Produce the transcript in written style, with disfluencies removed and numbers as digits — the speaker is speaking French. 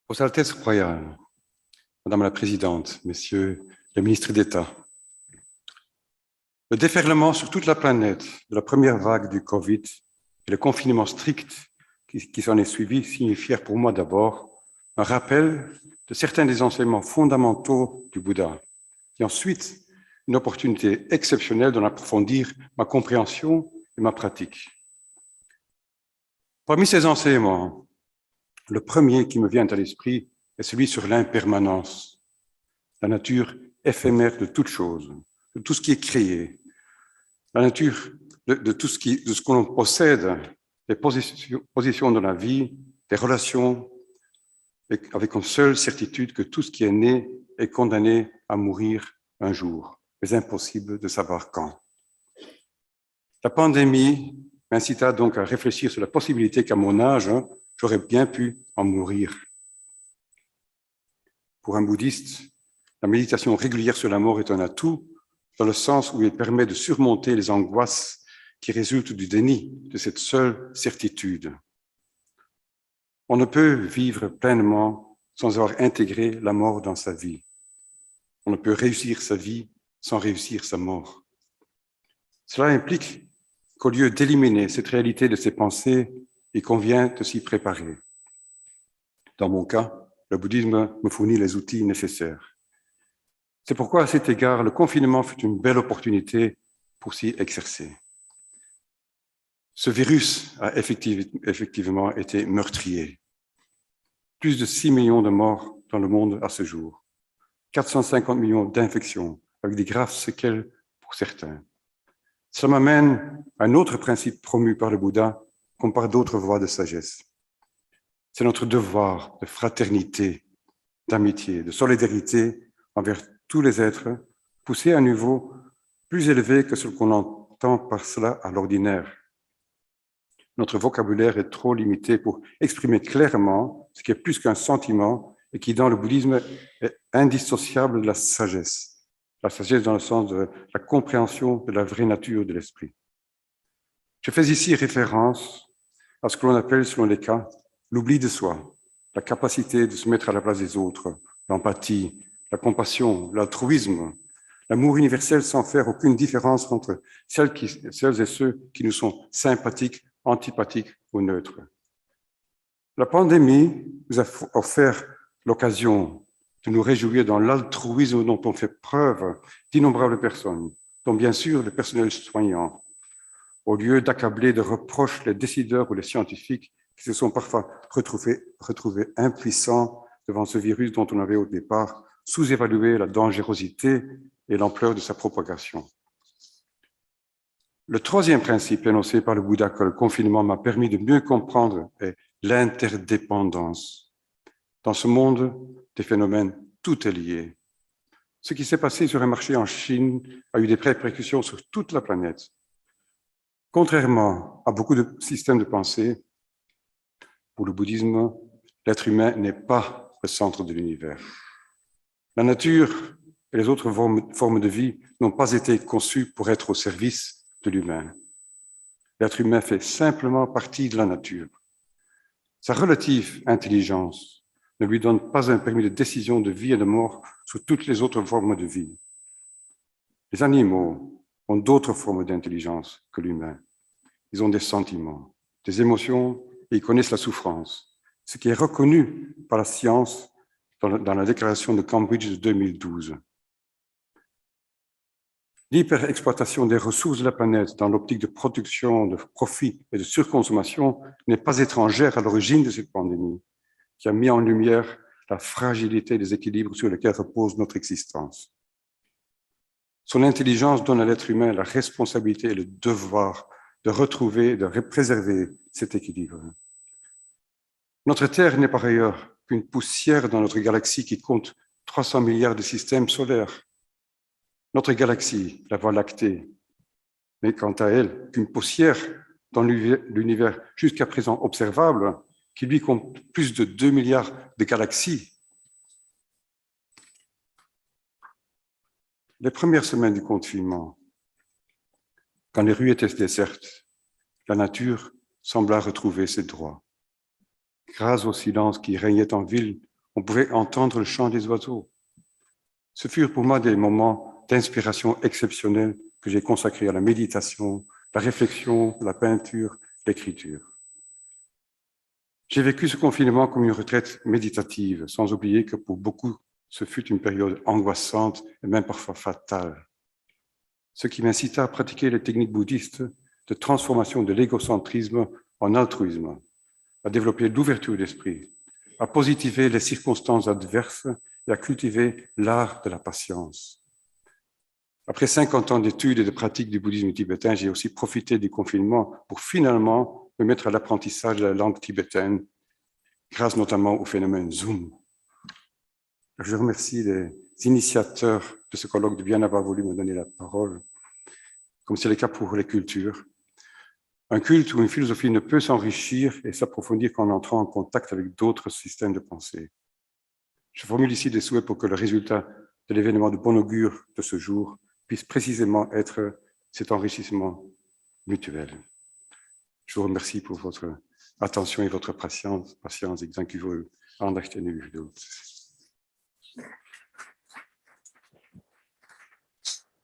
Vos Altesses royales, Madame la Présidente, Messieurs les ministres d'État, le déferlement sur toute la planète de la première vague du Covid et le confinement strict qui s'en est suivi signifièrent pour moi d'abord un rappel de certains des enseignements fondamentaux du Bouddha, et ensuite une opportunité exceptionnelle d'en approfondir ma compréhension et ma pratique. Parmi ces enseignements, le premier qui me vient à l'esprit est celui sur l'impermanence, la nature éphémère de toute chose, de tout ce qui est créé, la nature de tout ce que l'on possède, les positions de la vie, des relations, avec une seule certitude que tout ce qui est né est condamné à mourir un jour, mais impossible de savoir quand. La pandémie m'incita donc à réfléchir sur la possibilité qu'à mon âge, j'aurais bien pu en mourir. Pour un bouddhiste, la méditation régulière sur la mort est un atout, dans le sens où il permet de surmonter les angoisses qui résultent du déni de cette seule certitude. On ne peut vivre pleinement sans avoir intégré la mort dans sa vie. On ne peut réussir sa vie sans réussir sa mort. Cela implique qu'au lieu d'éliminer cette réalité de ses pensées, il convient de s'y préparer. Dans mon cas, le bouddhisme me fournit les outils nécessaires. C'est pourquoi, à cet égard, le confinement fut une belle opportunité pour s'y exercer. Ce virus a effectivement été meurtrier. Plus de 6 millions de morts dans le monde à ce jour. 450 millions d'infections, avec des graves séquelles pour certains. Cela m'amène à un autre principe promu par le Bouddha, comme par d'autres voies de sagesse. C'est notre devoir de fraternité, d'amitié, de solidarité envers tous les êtres, poussés à un niveau plus élevé que ce qu'on entend par cela à l'ordinaire. Notre vocabulaire est trop limité pour exprimer clairement ce qui est plus qu'un sentiment et qui, dans le bouddhisme, est indissociable de la sagesse. La sagesse dans le sens de la compréhension de la vraie nature de l'esprit. Je fais ici référence à ce que l'on appelle, selon les cas, l'oubli de soi, la capacité de se mettre à la place des autres, l'empathie, la compassion, l'altruisme, l'amour universel sans faire aucune différence entre celles et ceux qui nous sont sympathiques, antipathiques ou neutres. La pandémie nous a offert l'occasion de nous réjouir dans l'altruisme dont ont fait preuve d'innombrables personnes, dont bien sûr le personnel soignant, au lieu d'accabler de reproches les décideurs ou les scientifiques qui se sont parfois retrouvés impuissants devant ce virus dont on avait au départ sous-évalué la dangerosité et l'ampleur de sa propagation. Le troisième principe énoncé par le Bouddha que le confinement m'a permis de mieux comprendre est l'interdépendance. Dans ce monde des phénomènes, tout est lié. Ce qui s'est passé sur un marché en Chine a eu des répercussions sur toute la planète. Contrairement à beaucoup de systèmes de pensée, pour le bouddhisme, l'être humain n'est pas le centre de l'univers. La nature et les autres formes de vie n'ont pas été conçues pour être au service de l'humain. L'être humain fait simplement partie de la nature. Sa relative intelligence ne lui donne pas un permis de décision de vie et de mort sur toutes les autres formes de vie. Les animaux ont d'autres formes d'intelligence que l'humain. Ils ont des sentiments, des émotions et ils connaissent la souffrance, ce qui est reconnu par la science dans la déclaration de Cambridge de 2012. L'hyperexploitation des ressources de la planète dans l'optique de production, de profit et de surconsommation n'est pas étrangère à l'origine de cette pandémie, qui a mis en lumière la fragilité des équilibres sur lesquels repose notre existence. Son intelligence donne à l'être humain la responsabilité et le devoir de retrouver et de préserver cet équilibre. Notre Terre n'est par ailleurs qu'une poussière dans notre galaxie qui compte 300 milliards de systèmes solaires. Notre galaxie, la Voie lactée, n'est quant à elle qu'une poussière dans l'univers jusqu'à présent observable, qui lui compte plus de 2 milliards de galaxies. Les premières semaines du confinement, quand les rues étaient désertes, la nature sembla retrouver ses droits. Grâce au silence qui régnait en ville on pouvait entendre le chant des oiseaux. Ce furent pour moi des moments d'inspiration exceptionnels que j'ai consacrés à la méditation, la réflexion, la peinture, l'écriture. J'ai vécu ce confinement comme une retraite méditative, sans oublier que pour beaucoup, ce fut une période angoissante et même parfois fatale. Ce qui m'incita à pratiquer les techniques bouddhistes de transformation de l'égocentrisme en altruisme, à développer l'ouverture d'esprit, à positiver les circonstances adverses et à cultiver l'art de la patience. Après 50 ans d'études et de pratique du bouddhisme tibétain, j'ai aussi profité du confinement pour finalement me mettre à l'apprentissage de la langue tibétaine, grâce notamment au phénomène Zoom. Je remercie les initiateurs de ce colloque de bien avoir voulu me donner la parole, comme c'est le cas pour les cultures. Un culte ou une philosophie ne peut s'enrichir et s'approfondir qu'en entrant en contact avec d'autres systèmes de pensée. Je formule ici des souhaits pour que le résultat de l'événement de bon augure de ce jour puisse précisément être cet enrichissement mutuel. Je vous remercie pour votre attention et votre patience. Ik dank u voor uw aandacht en uw geduld.